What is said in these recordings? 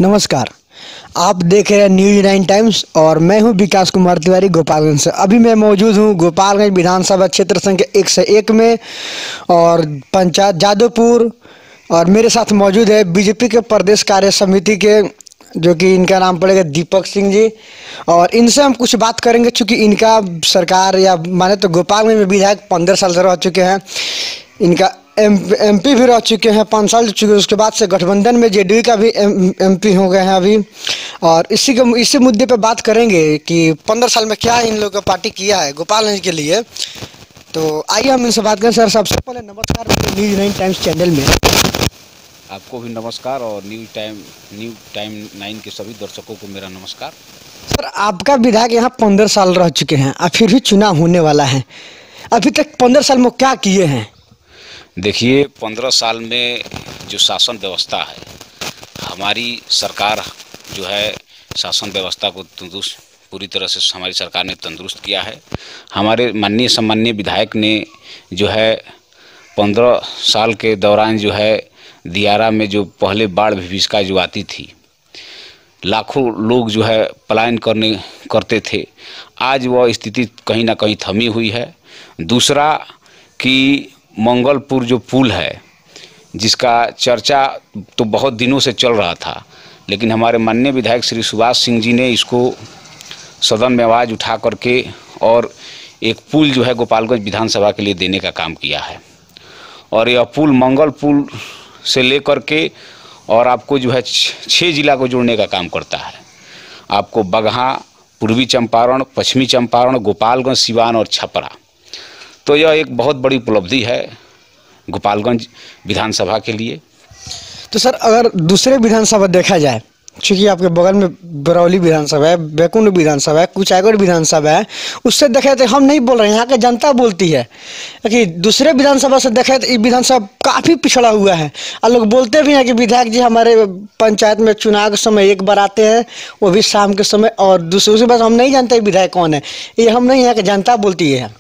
नमस्कार। आप देख रहे हैं न्यूज़ 9 टाइम्स और मैं हूं विकास कुमार तिवारी गोपालगंज से। अभी मैं मौजूद हूं गोपालगंज विधानसभा क्षेत्र संख्या 101 में और पंचायत जादवपुर। और मेरे साथ मौजूद है बीजेपी के प्रदेश कार्य समिति के, जो कि इनका नाम पड़ेगा दीपक सिंह जी। और इनसे हम कुछ बात करेंगे, चूँकि इनका सरकार या माने तो गोपालगंज में विधायक 15 साल से रह चुके हैं। इनका एमपी भी रह चुके हैं 5 साल चुके। उसके बाद से गठबंधन में जेडीयू का भी एमपी हो गए हैं अभी। और इसी मुद्दे पे बात करेंगे कि 15 साल में क्या इन लोगों का पार्टी किया है गोपालगंज के लिए। तो आइए हम इनसे बात करें। सर, सबसे पहले नमस्कार न्यूज़ 9 टाइम्स चैनल में। आपको भी नमस्कार और न्यूज़ टाइम 9 के सभी दर्शकों को मेरा नमस्कार। सर, आपका विधायक यहाँ 15 साल रह चुके हैं और फिर भी चुनाव होने वाला है। अभी तक 15 साल में क्या किए हैं? देखिए, 15 साल में जो शासन व्यवस्था है, हमारी सरकार जो है शासन व्यवस्था को पूरी तरह से हमारी सरकार ने तंदुरुस्त किया है। हमारे माननीय सम्माननीय विधायक ने जो है 15 साल के दौरान जो है दियारा में जो पहले बाढ़ विभीषिका जो आती थी, लाखों लोग जो है पलायन करते थे, आज वह स्थिति कहीं ना कहीं थमी हुई है। दूसरा कि मंगलपुर जो पुल है, जिसका चर्चा तो बहुत दिनों से चल रहा था, लेकिन हमारे माननीय विधायक श्री सुभाष सिंह जी ने इसको सदन में आवाज़ उठा करके और एक पुल जो है गोपालगंज विधानसभा के लिए देने का काम किया है। और यह पुल मंगल पुल से लेकर के और आपको जो है 6 जिला को जोड़ने का काम करता है। आपको बगहा, पूर्वी चंपारण, पश्चिमी चंपारण, गोपालगंज, सिवान और छपरा। तो यह एक बहुत बड़ी उपलब्धि है गोपालगंज विधानसभा के लिए। तो सर, अगर दूसरे विधानसभा देखा जाए, चूँकि आपके बगल में बरौली विधानसभा है, बैकुंठ विधानसभा है, कुचायगढ़ विधानसभा है, उससे देखे तो हम नहीं बोल रहे हैं, यहाँ की जनता बोलती है कि दूसरे विधानसभा से देखे तो ये विधानसभा काफ़ी पिछड़ा हुआ है। और लोग बोलते भी हैं कि विधायक जी हमारे पंचायत में चुनाव के समय एक बार आते हैं, वो भी शाम के समय, और दूसरी बात हम नहीं जानते विधायक कौन है। ये हम नहीं, यहाँ की जनता बोलती है।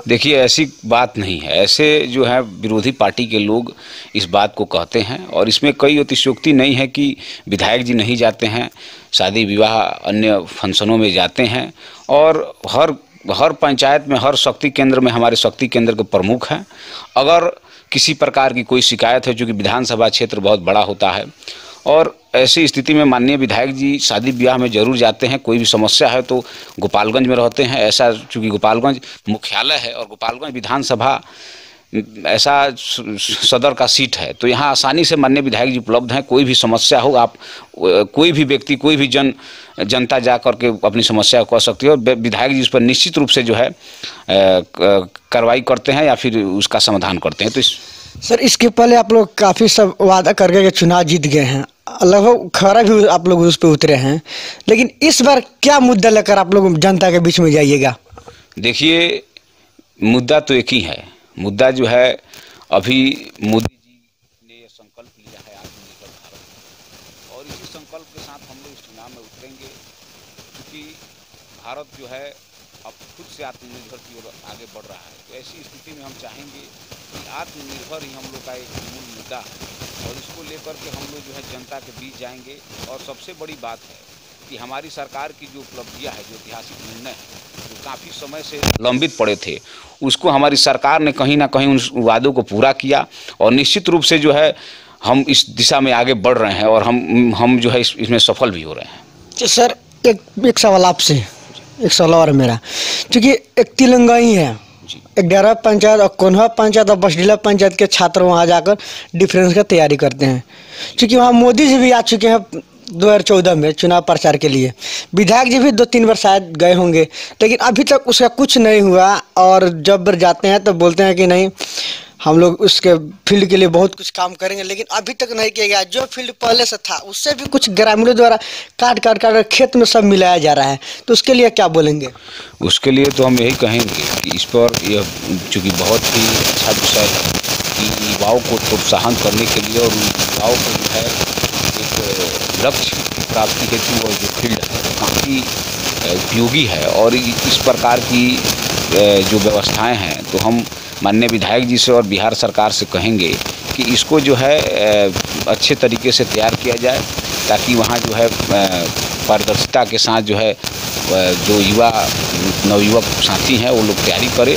देखिए, ऐसी बात नहीं है। ऐसे जो है विरोधी पार्टी के लोग इस बात को कहते हैं और इसमें कोई अतिशयोक्ति नहीं है कि विधायक जी नहीं जाते हैं, शादी विवाह अन्य फंक्शनों में जाते हैं। और हर पंचायत में, हर शक्ति केंद्र में हमारे शक्ति केंद्र के प्रमुख हैं। अगर किसी प्रकार की कोई शिकायत है, चूँकि विधानसभा क्षेत्र बहुत बड़ा होता है, और ऐसी स्थिति में माननीय विधायक जी शादी ब्याह में जरूर जाते हैं। कोई भी समस्या है तो गोपालगंज में रहते हैं। ऐसा चूँकि गोपालगंज मुख्यालय है और गोपालगंज विधानसभा ऐसा सदर का सीट है, तो यहाँ आसानी से माननीय विधायक जी उपलब्ध हैं। कोई भी समस्या हो, आप कोई भी व्यक्ति, कोई भी जनता जा करके अपनी समस्या को कह सकती है और विधायक जी उस पर निश्चित रूप से जो है कार्रवाई करते हैं या फिर उसका समाधान करते हैं। तो सर, इसके पहले आप लोग काफ़ी सब वादा करके के चुनाव जीत गए हैं, लगभग खरा भी आप लोग उस पर उतरे हैं, लेकिन इस बार क्या मुद्दा लेकर आप लोग जनता के बीच में जाइएगा? देखिए, मुद्दा तो एक ही है। मुद्दा जो है, अभी मोदी जी ने संकल्प लिया है आत्मनिर्भर भारत, और इसी संकल्प के साथ हम लोग इस चुनाव में उतरेंगे, क्योंकि भारत जो है अब खुद से आत्मनिर्भर की ओर आगे बढ़ रहा है। तो ऐसी स्थिति में हम चाहेंगे कि आत्मनिर्भर ही हम लोग का एक मूल मुद्दा है और इसको लेकर के हम लोग जो है जनता के बीच जाएंगे। और सबसे बड़ी बात है कि हमारी सरकार की जो उपलब्धियां है, जो ऐतिहासिक निर्णय है, जो काफ़ी समय से लंबित पड़े थे, उसको हमारी सरकार ने कहीं ना कहीं उन वादों को पूरा किया और निश्चित रूप से जो है हम इस दिशा में आगे बढ़ रहे हैं और हम जो है इसमें सफल भी हो रहे हैं। तो सर, एक सवाल आपसे, एक सवाल और मेरा, क्योंकि एक तिलंगाई है, एक डेरा पंचायत और कोन्हा पंचायत और बसडीला पंचायत के छात्र वहाँ जाकर डिफरेंस का तैयारी करते हैं। क्योंकि वहाँ मोदी जी भी आ चुके हैं 2014 में चुनाव प्रचार के लिए, विधायक जी भी 2-3 बार शायद गए होंगे, लेकिन अभी तक उसका कुछ नहीं हुआ। और जब जाते हैं तो बोलते हैं कि नहीं, हम लोग उसके फील्ड के लिए बहुत कुछ काम करेंगे, लेकिन अभी तक नहीं किया गया। जो फील्ड पहले से था उससे भी कुछ ग्रामीणों द्वारा काट खेत में सब मिलाया जा रहा है, तो उसके लिए क्या बोलेंगे? उसके लिए तो हम यही कहेंगे कि इस पर यह चूँकि बहुत ही अच्छा विषय है कि युवाओं को प्रोत्साहन करने के लिए और युवाओं को जो है एक लक्ष्य प्राप्ति हेतु और जो फील्ड है काफ़ी उपयोगी है। और इस प्रकार की जो व्यवस्थाएं हैं, तो हम माननीय विधायक जी से और बिहार सरकार से कहेंगे कि इसको जो है अच्छे तरीके से तैयार किया जाए ताकि वहाँ जो है पारदर्शिता के साथ जो है जो नवयुवक साथी हैं वो लोग तैयारी करें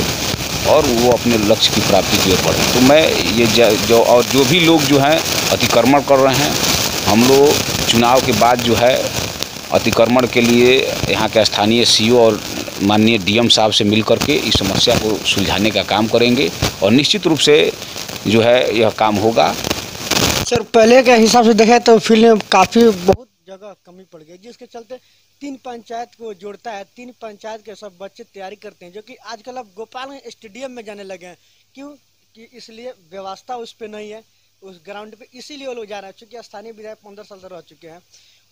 और वो अपने लक्ष्य की प्राप्ति की ओर बढ़े। तो मैं ये जो भी लोग जो हैं अतिक्रमण कर रहे हैं, हम लोग चुनाव के बाद जो है अतिक्रमण के लिए यहाँ के स्थानीय सीओ और माननीय डीएम साहब से मिल करके इस समस्या को सुलझाने का काम करेंगे और निश्चित रूप से जो है यह काम होगा। सर, पहले के हिसाब से देखें तो फील्ड में काफ़ी बहुत जगह कमी पड़ गई, जिसके चलते 3 पंचायत को जोड़ता है। 3 पंचायत के सब बच्चे तैयारी करते हैं, जो कि आजकल अब गोपालगंज स्टेडियम में जाने लगे हैं। क्यों कि इसलिए व्यवस्था उस पर नहीं है, उस ग्राउंड पे, इसीलिए वो लोग जा रहे हैं। चूँकि स्थानीय विधायक 15 साल से रह चुके हैं,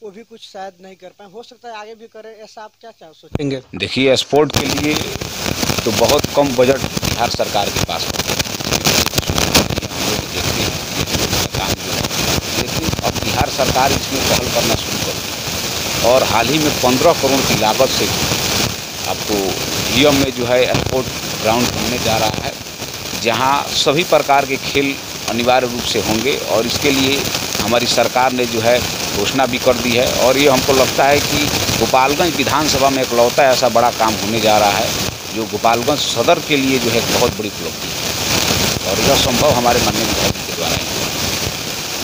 वो भी कुछ शायद नहीं कर पाए। हो सकता है आगे भी करें, ऐसा आप क्या सोचेंगे? देखिए, स्पोर्ट के लिए तो बहुत कम बजट बिहार सरकार के पास है, लेकिन अब बिहार सरकार इसमें पहल करना शुरू कर दी और हाल ही में 15 करोड़ की लागत से आपको डीएम में जो है स्पोर्ट ग्राउंड बनने जा रहा है, जहां सभी प्रकार के खेल अनिवार्य रूप से होंगे और इसके लिए हमारी सरकार ने जो है घोषणा भी कर दी है। और ये हमको लगता है कि गोपालगंज विधानसभा में इकलौता ऐसा बड़ा काम होने जा रहा है जो गोपालगंज सदर के लिए जो है बहुत बड़ी उपलब्धि है और यह संभव हमारे माननीय विधायक के द्वारा ही है।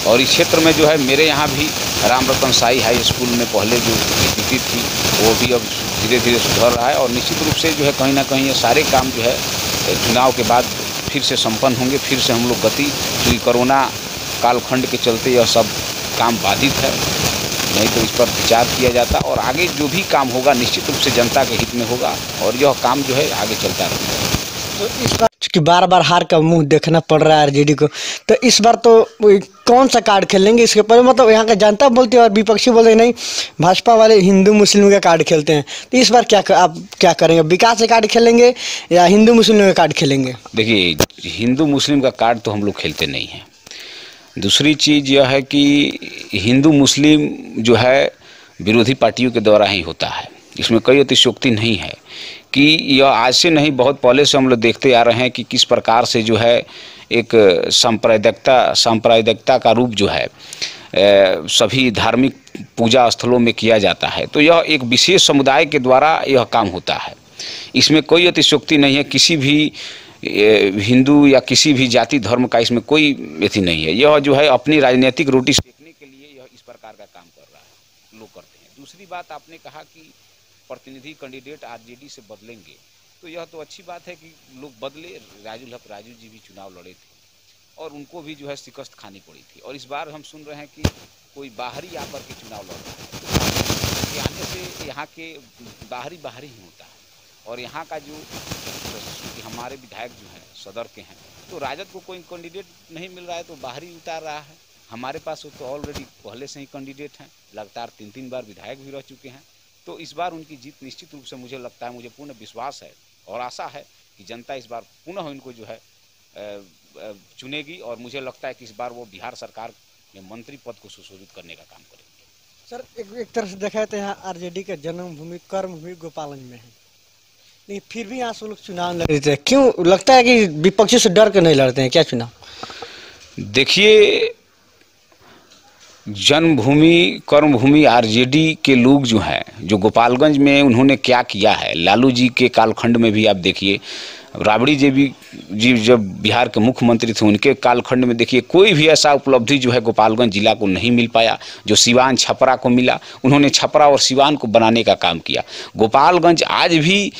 और इस क्षेत्र में जो है मेरे यहाँ भी राम रतन साई हाई स्कूल में पहले जो स्थिति थी वो भी अब धीरे धीरे सुधर रहा है और निश्चित रूप से जो है कहीं ना कहीं ये सारे काम जो है चुनाव के बाद फिर से संपन्न होंगे, फिर से हम लोग गति, क्योंकि कोरोना कालखंड के चलते यह सब काम बाधित है, नहीं तो इस पर विचार किया जाता और आगे जो भी काम होगा निश्चित रूप से जनता के हित में होगा और यह काम जो है आगे चलता रहेगा। तो इस बार चूँकि बार हार का मुंह देखना पड़ रहा है आरजेडी को, तो इस बार तो कौन सा कार्ड खेलेंगे? इसके पर मतलब यहाँ का जनता बोलती है और विपक्षी बोलते हैं नहीं, भाजपा वाले हिंदू मुस्लिम का कार्ड खेलते हैं। तो इस बार आप क्या करेंगे? विकास का कार्ड खेलेंगे या हिंदू मुस्लिम का कार्ड खेलेंगे? देखिए, हिंदू मुस्लिम का कार्ड तो हम लोग खेलते नहीं हैं। दूसरी चीज़ यह है कि हिंदू मुस्लिम जो है विरोधी पार्टियों के द्वारा ही होता है, इसमें कोई अतिशयोक्ति नहीं है कि यह आज से नहीं, बहुत पहले से हम लोग देखते आ रहे हैं कि किस प्रकार से जो है एक सांप्रदायिकता का रूप जो है सभी धार्मिक पूजा स्थलों में किया जाता है। तो यह एक विशेष समुदाय के द्वारा यह काम होता है, इसमें कोई अतिशयोक्ति नहीं है। किसी भी हिंदू या किसी भी जाति धर्म का इसमें कोई अथी नहीं है। यह जो है अपनी राजनीतिक रोटी सेकने के लिए यह इस प्रकार का काम कर रहा है, लोग करते हैं। दूसरी बात, आपने कहा कि प्रतिनिधि कैंडिडेट आरजेडी से बदलेंगे, तो यह तो अच्छी बात है कि लोग बदले। राजू जी भी चुनाव लड़े थे और उनको भी जो है शिकस्त खानी पड़ी थी और इस बार हम सुन रहे हैं कि कोई बाहरी आकर के चुनाव लड़ रहा है। तो आने से यहाँ के बाहरी ही होता है और यहाँ का जो हमारे विधायक जो हैं सदर के हैं, तो राजद को कोई कैंडिडेट नहीं मिल रहा है तो बाहरी उतार रहा है। हमारे पास तो ऑलरेडी पहले से ही कैंडिडेट हैं, लगातार 3 बार विधायक भी रह चुके हैं। तो इस बार उनकी जीत निश्चित रूप से मुझे लगता है, मुझे पूर्ण विश्वास है और आशा है कि जनता इस बार पुनः इनको जो है चुनेगी और मुझे लगता है कि इस बार वो बिहार सरकार में मंत्री पद को सुशोभित करने का काम करेंगे। सर, एक तरह से देखा तो यहाँ आरजेडी का जन्मभूमि कर्मभूमि गोपालगंज में है, लेकिन फिर भी यहाँ से लोग चुनाव लड़ रहे थे। क्यों लगता है कि विपक्षी से डर के नहीं लड़ते हैं क्या चुनाव? देखिए, जन्मभूमि कर्मभूमि आरजेडी के लोग जो हैं, जो गोपालगंज में उन्होंने क्या किया है, लालू जी के कालखंड में भी आप देखिए, राबड़ी जी जब बिहार के मुख्यमंत्री थे उनके कालखंड में देखिए, कोई भी ऐसा उपलब्धि जो है गोपालगंज जिला को नहीं मिल पाया जो सिवान छपरा को मिला। उन्होंने छपरा और सिवान को बनाने का काम किया। गोपालगंज आज भी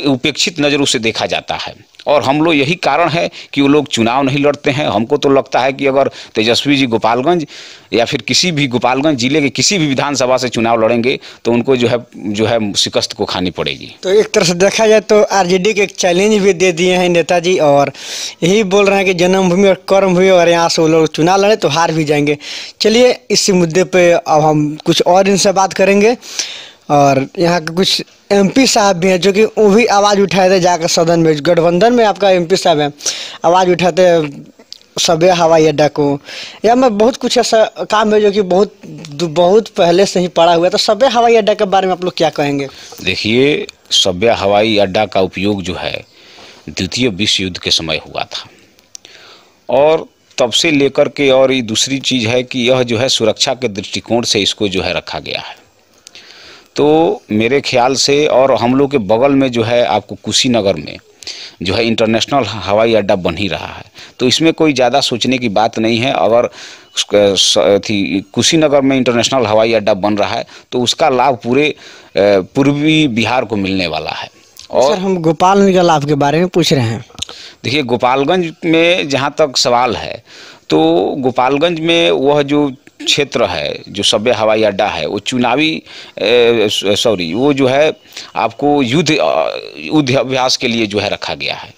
उपेक्षित नज़रों से देखा जाता है और हम लोग यही कारण है कि वो लोग चुनाव नहीं लड़ते हैं। हमको तो लगता है कि अगर तेजस्वी जी गोपालगंज या फिर किसी भी गोपालगंज जिले के किसी भी विधानसभा से चुनाव लड़ेंगे तो उनको जो है शिकस्त को खानी पड़ेगी। तो एक तरह से देखा जाए तो आरजेडी के एक चैलेंज भी दे दिए हैं नेताजी और यही बोल रहे हैं कि जन्मभूमि और कर्मभूमि अगर यहाँ से वो लोग चुनाव लड़े तो हार भी जाएंगे। चलिए, इस मुद्दे पर अब हम कुछ और इनसे बात करेंगे और यहाँ के कुछ एमपी साहब भी हैं जो कि वो भी आवाज़ उठाए थे जाकर सदन में। गठबंधन में आपका एमपी साहब है, आवाज़ उठाते सभ्य हवाई अड्डा को, या मैं बहुत कुछ ऐसा काम है जो कि बहुत पहले से ही पड़ा हुआ है। तो सभ्य हवाई अड्डा के बारे में आप लोग क्या कहेंगे? देखिए, सभ्य हवाई अड्डा का उपयोग जो है द्वितीय विश्व युद्ध के समय हुआ था और तब से लेकर के, और ये दूसरी चीज़ है कि यह जो है सुरक्षा के दृष्टिकोण से इसको जो है रखा गया है। तो मेरे ख्याल से, और हम लोग के बगल में जो है आपको कुशीनगर में जो है इंटरनेशनल हवाई अड्डा बन ही रहा है, तो इसमें कोई ज़्यादा सोचने की बात नहीं है। अगर कुशीनगर में इंटरनेशनल हवाई अड्डा बन रहा है तो उसका लाभ पूरे पूर्वी बिहार को मिलने वाला है। और सर, हम गोपालगंज के लाभ के बारे में पूछ रहे हैं। देखिए, गोपालगंज में जहाँ तक सवाल है, तो गोपालगंज में वह जो क्षेत्र है, जो सभ्य हवाई अड्डा है, वो चुनावी वो जो है आपको युद्ध अभ्यास के लिए जो है रखा गया है।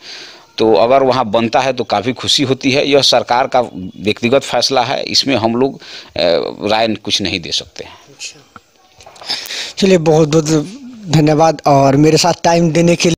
तो अगर वहाँ बनता है तो काफ़ी खुशी होती है। यह सरकार का व्यक्तिगत फैसला है, इसमें हम लोग राय कुछ नहीं दे सकते हैं। चलिए, बहुत बहुत धन्यवाद और मेरे साथ टाइम देने के लिए।